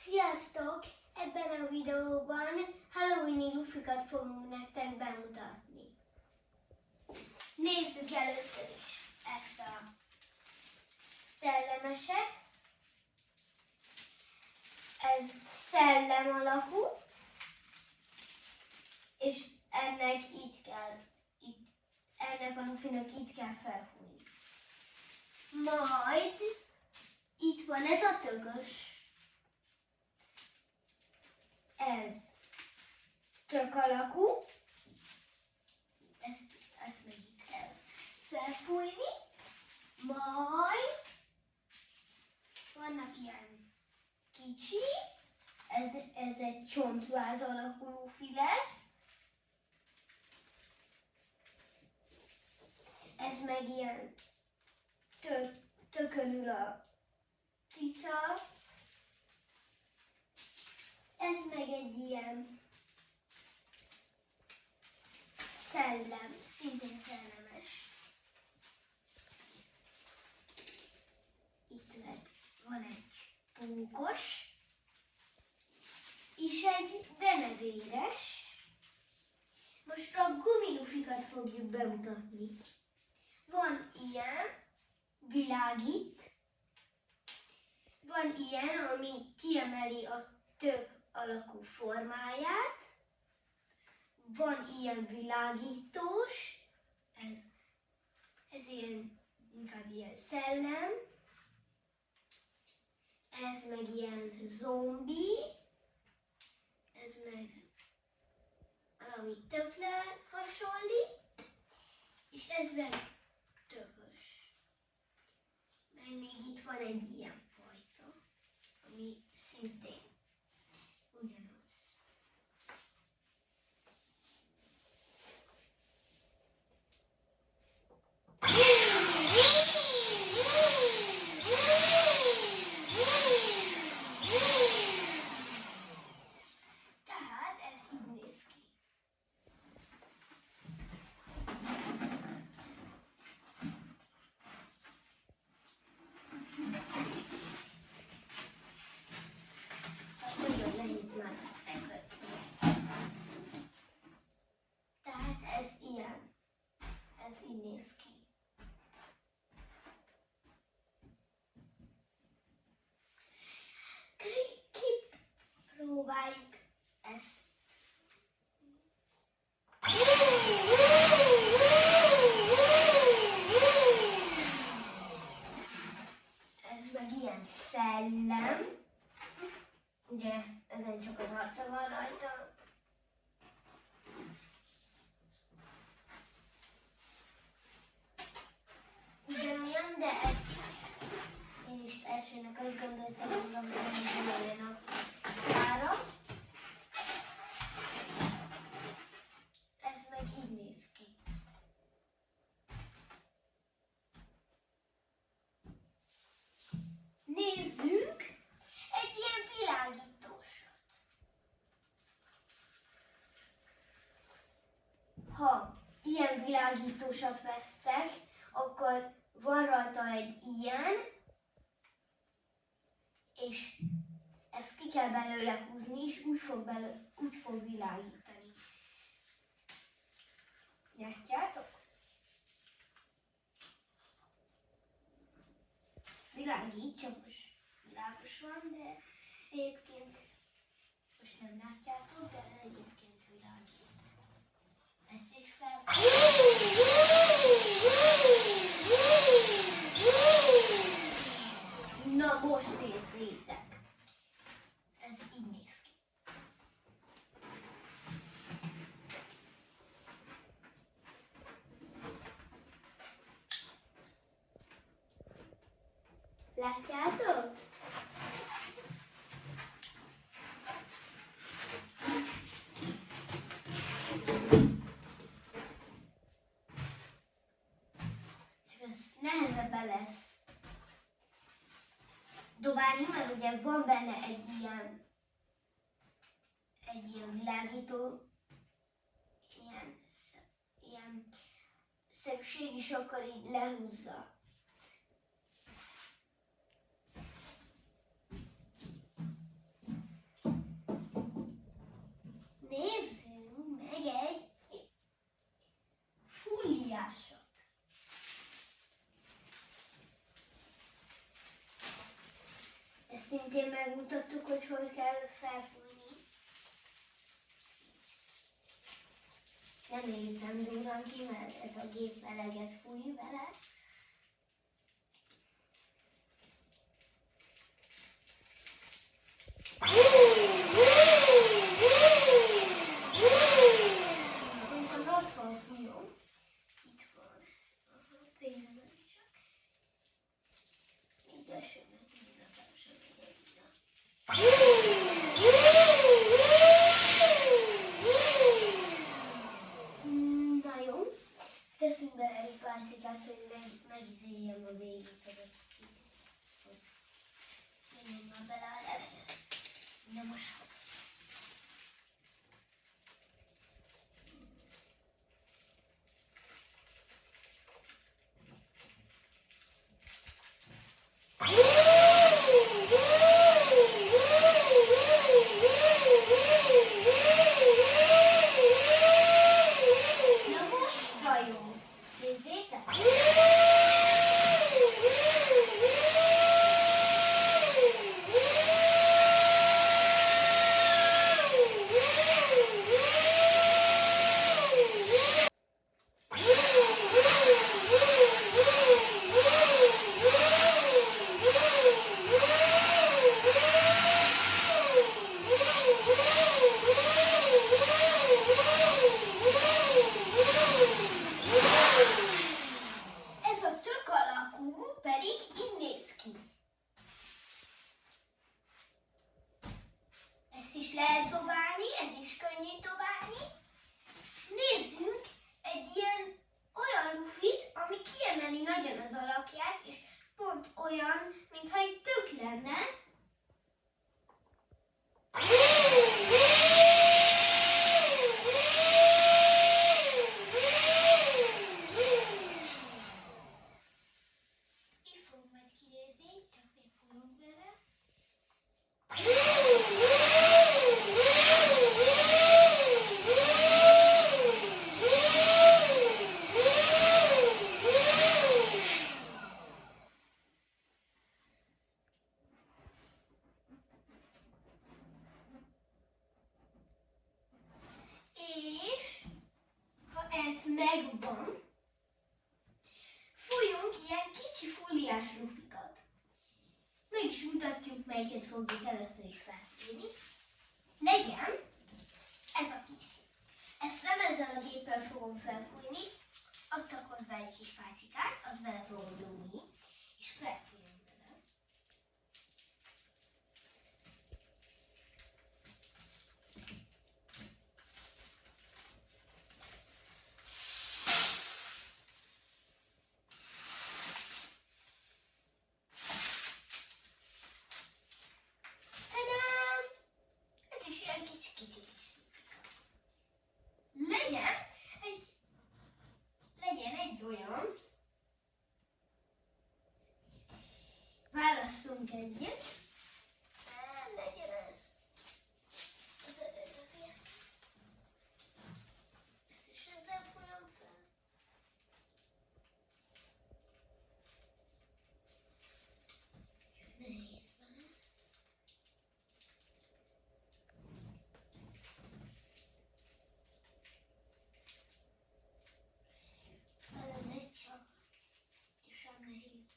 Sziasztok! Ebben a videóban Halloween-i lufikat fogunk nektek bemutatni. Nézzük először is ezt a szellemeset. Ez szellem alakú, és ennek ennek a lufinak itt kell felfújni. Majd itt van ez a tökös. Ez tök alakú, ezt meg itt kell felfújni, majd vannak ilyen kicsi, ez egy csontváz alakú lufi lesz, ez meg ilyen tökön ül a cica. Ez meg egy ilyen szellem, szintén szellemes. Itt meg van egy pókos, és egy denevéres. Most a gumilufikat fogjuk bemutatni. Van ilyen, világít. Van ilyen, ami kiemeli a tök alakú formáját, van ilyen világítós, ez ilyen, inkább ilyen szellem, ez meg ilyen zombi, ez meg valami tökre hasonlít, és ez meg tökös. Meg még itt van egy ilyen fajta, ami szintén ugyanaz. Tehát ez így néz ki. Nagyon nehéz már megkötni. Tehát ez ilyen. Ez így néz ki. Kipróbáljuk ezt. Ez meg ilyen szellem. Ugye ezen csak az arca van rajta. Ugyanolyan, de én is elsőnek azt gondoltam, hogy ugyanolyan a szára. Ez meg így néz ki. Nézzünk egy ilyen világítósat. Ha ilyen világítósat vesztek, akkor van rajta egy ilyen, és ezt ki kell belőle húzni, és úgy fog világítani. Látjátok? Világít, csak most világos van, de egyébként most nem látjátok, de egyébként világít. Ezt is fel. Na most értétek. Ez így néz ki. Látjátok? Csak ez nehezebben lesz dobálni, mert ugye van benne egy ilyen világító, ilyen szépség, és akkor így lehúzza. szintén megmutattuk, hogy hogy kell felfújni. Nem léptem durran ki, mert ez a gép eleget fúj vele. Mondtam, rosszul fújom. Itt van. Például csak. Így esőnek, így a társam egyébként. Na jó. Teszünk be egy pálcikát, hogy megizéljem a végét. Menjen már bele a levegőre. Nem most. Na most vajon? Nézzétek! Ez a tök alakú pedig így néz ki. Ezt is lehet dobálni, ez is könnyű dobálni. Nézzünk egy ilyen olyan lufit, ami kiemeli nagyon az alakját, és pont olyan, mintha egy tök lenne. Így fog majd kinézni, csak még fújunk vele. És ha ez megvan, fújunk ilyen kicsi fóliás lufikat. Meg is mutatjuk, melyiket fogjuk először is felfújni. Legyen ez a kicsi. Ezt nem ezzel a géppel fogom felfújni, adtak hozzá egy kis pálcikát, azt bele fogom dugni, és felfújom vele. Tadám! Ez is ilyen kicsi-kicsi kis. Legyen egy olyan. Válasszunk egyet. Legyen ez. Ezt is ezzel folyam fel. Nehéz van ez. Talán egy csak. És sem nehéz.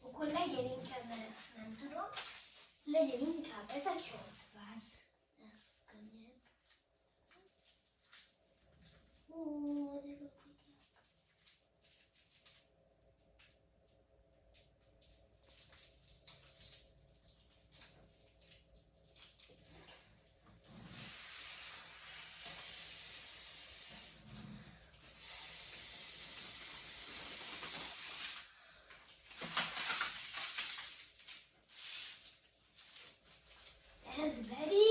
Akkor legyen inkább ez, nem tudom. Legyen inkább ez a csontváz. Ez könnyebb. Ezek a kutyák. Ez pedig